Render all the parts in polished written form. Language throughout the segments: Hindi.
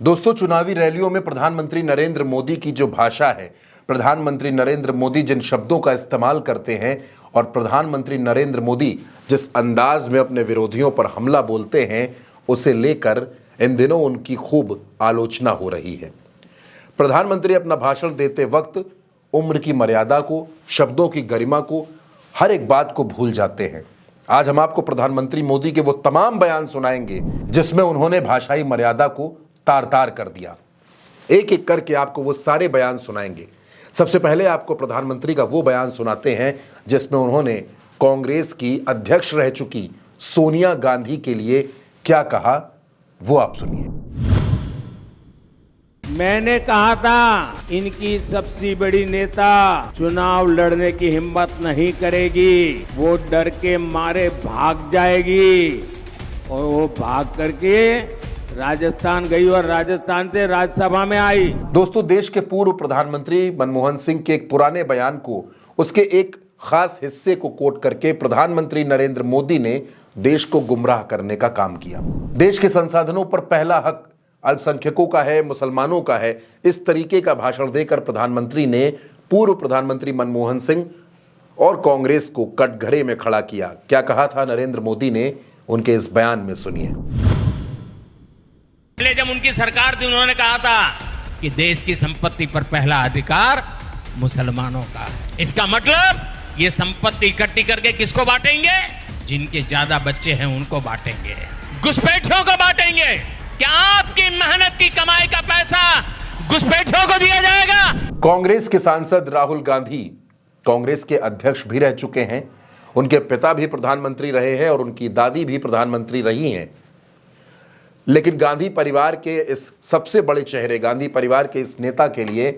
दोस्तों, चुनावी रैलियों में प्रधानमंत्री नरेंद्र मोदी की जो भाषा है, प्रधानमंत्री नरेंद्र मोदी जिन शब्दों का इस्तेमाल करते हैं और प्रधानमंत्री नरेंद्र मोदी जिस अंदाज में अपने विरोधियों पर हमला बोलते हैं, उसे लेकर इन दिनों उनकी खूब आलोचना हो रही है। प्रधानमंत्री अपना भाषण देते वक्त उम्र की मर्यादा को, शब्दों की गरिमा को, हर एक बात को भूल जाते हैं। आज हम आपको प्रधानमंत्री मोदी के वो तमाम बयान सुनाएंगे जिसमें उन्होंने भाषाई मर्यादा को तार तार कर दिया। एक एक करके आपको वो सारे बयान सुनाएंगे। सबसे पहले आपको प्रधानमंत्री का वो बयान सुनाते हैं जिसमें उन्होंने कांग्रेस की अध्यक्ष रह चुकी सोनिया गांधी के लिए क्या कहा, वो आप सुनिए। मैंने कहा था इनकी सबसे बड़ी नेता चुनाव लड़ने की हिम्मत नहीं करेगी, वो डर के मारे भाग जाएगी। और वो भाग करके राजस्थान गई और राजस्थान से राज्यसभा में आई। दोस्तों, देश के पूर्व प्रधानमंत्री मनमोहन सिंह के एक पुराने बयान को, उसके एक खास हिस्से को कोट करके प्रधानमंत्री नरेंद्र मोदी ने देश को गुमराह करने का काम किया। देश के संसाधनों पर पहला हक अल्पसंख्यकों का है, मुसलमानों का है, इस तरीके का भाषण देकर प्रधानमंत्री ने पूर्व प्रधानमंत्री मनमोहन सिंह और कांग्रेस को कटघरे में खड़ा किया। क्या कहा था नरेंद्र मोदी ने, उनके इस बयान में सुनिए। पहले जब उनकी सरकार थी, उन्होंने कहा था कि देश की संपत्ति पर पहला अधिकार मुसलमानों का है। इसका मतलब ये संपत्ति इकट्ठी करके किसको बांटेंगे? जिनके ज्यादा बच्चे हैं उनको बांटेंगे, घुसपैठियों को बांटेंगे। क्या आपकी मेहनत की कमाई का पैसा घुसपैठियों को दिया जाएगा? कांग्रेस के सांसद राहुल गांधी कांग्रेस के अध्यक्ष भी रह चुके हैं। उनके पिता भी प्रधानमंत्री रहे हैं और उनकी दादी भी प्रधानमंत्री रही हैं। लेकिन गांधी परिवार के इस सबसे बड़े चेहरे, गांधी परिवार के इस नेता के लिए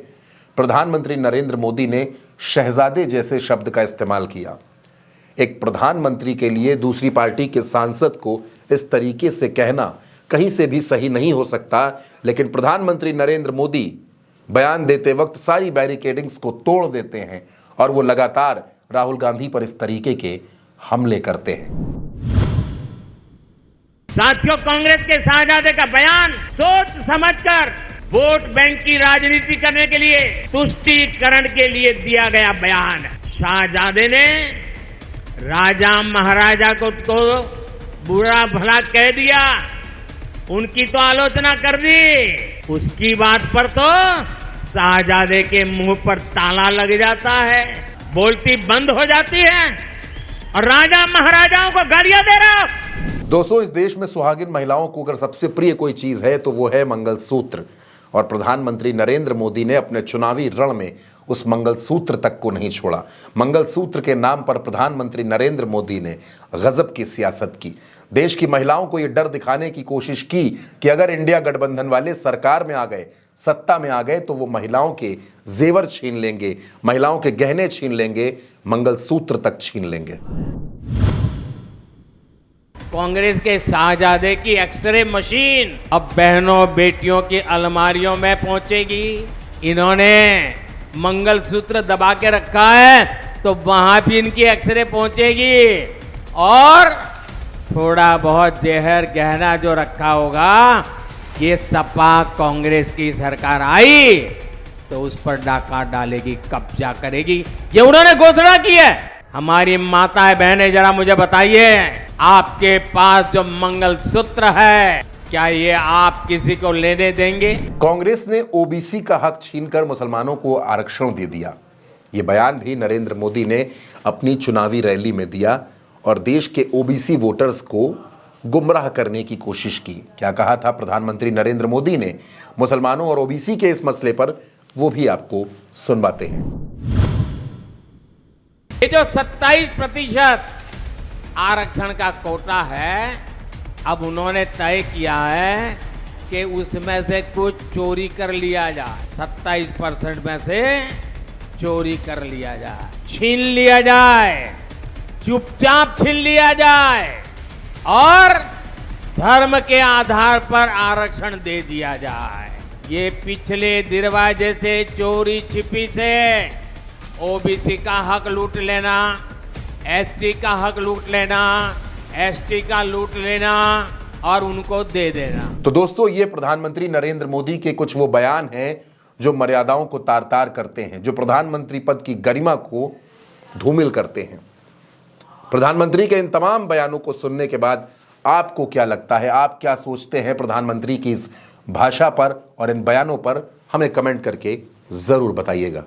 प्रधानमंत्री नरेंद्र मोदी ने शहजादे जैसे शब्द का इस्तेमाल किया। एक प्रधानमंत्री के लिए दूसरी पार्टी के सांसद को इस तरीके से कहना कहीं से भी सही नहीं हो सकता। लेकिन प्रधानमंत्री नरेंद्र मोदी बयान देते वक्त सारी बैरिकेडिंग्स को तोड़ देते हैं और वो लगातार राहुल गांधी पर इस तरीके के हमले करते हैं। साथियों, कांग्रेस के शाहजादे का बयान सोच समझकर वोट बैंक की राजनीति करने के लिए, तुष्टीकरण के लिए दिया गया बयान। शाहजादे ने राजा महाराजा को बुरा भला कह दिया, उनकी तो आलोचना कर दी। उसकी बात पर तो शाहजादे के मुंह पर ताला लग जाता है, बोलती बंद हो जाती है और राजा महाराजाओं को गालियां दे रहा। दोस्तों, इस देश में सुहागिन महिलाओं को अगर सबसे प्रिय कोई चीज है तो वो है मंगलसूत्र। और प्रधानमंत्री नरेंद्र मोदी ने अपने चुनावी रण में उस मंगलसूत्र तक को नहीं छोड़ा। मंगलसूत्र के नाम पर प्रधानमंत्री नरेंद्र मोदी ने गजब की सियासत की। देश की महिलाओं को यह डर दिखाने की कोशिश की कि अगर इंडिया गठबंधन वाले सरकार में आ गए, सत्ता में आ गए, तो वो महिलाओं के जेवर छीन लेंगे, महिलाओं के गहने छीन लेंगे, मंगलसूत्र तक छीन लेंगे। कांग्रेस के शाहजादे की एक्सरे मशीन अब बहनों बेटियों की अलमारियों में पहुंचेगी। इन्होंने मंगलसूत्र दबा के रखा है तो वहां भी इनकी एक्सरे पहुंचेगी। और थोड़ा बहुत जहर गहना जो रखा होगा, ये सपा कांग्रेस की सरकार आई तो उस पर डाका डालेगी, कब्जा करेगी। ये उन्होंने घोषणा की है। हमारी माताएं बहनें, जरा मुझे बताइए, आपके पास जो मंगलसूत्र है, क्या ये आप किसी को लेने देंगे? कांग्रेस ने ओबीसी का हक छीनकर मुसलमानों को आरक्षण दे दिया। ये बयान भी नरेंद्र मोदी ने अपनी चुनावी रैली में दिया और देश के ओबीसी वोटर्स को गुमराह करने की कोशिश की। क्या कहा था प्रधानमंत्री नरेंद्र मोदी ने मुसलमानों और ओबीसी के इस मसले पर, वो भी आपको सुनवाते हैं। ये जो 27% आरक्षण का कोटा है, अब उन्होंने तय किया है कि उसमें से कुछ चोरी कर लिया जाए। 27% में से चोरी कर लिया जाए, छीन लिया जाए, चुपचाप छीन लिया जाए और धर्म के आधार पर आरक्षण दे दिया जाए। ये पिछले दरवाजे से चोरी छिपी से ओबीसी का हक लूट लेना, एससी का हक लूट लेना, एसटी का लूट लेना, और उनको दे देना। तो दोस्तों, ये प्रधानमंत्री नरेंद्र मोदी के कुछ वो बयान हैं जो मर्यादाओं को तार तार करते हैं, जो प्रधानमंत्री पद की गरिमा को धूमिल करते हैं। प्रधानमंत्री के इन तमाम बयानों को सुनने के बाद आपको क्या लगता है, आप क्या सोचते हैं प्रधानमंत्री की इस भाषा पर और इन बयानों पर, हमें कमेंट करके जरूर बताइएगा।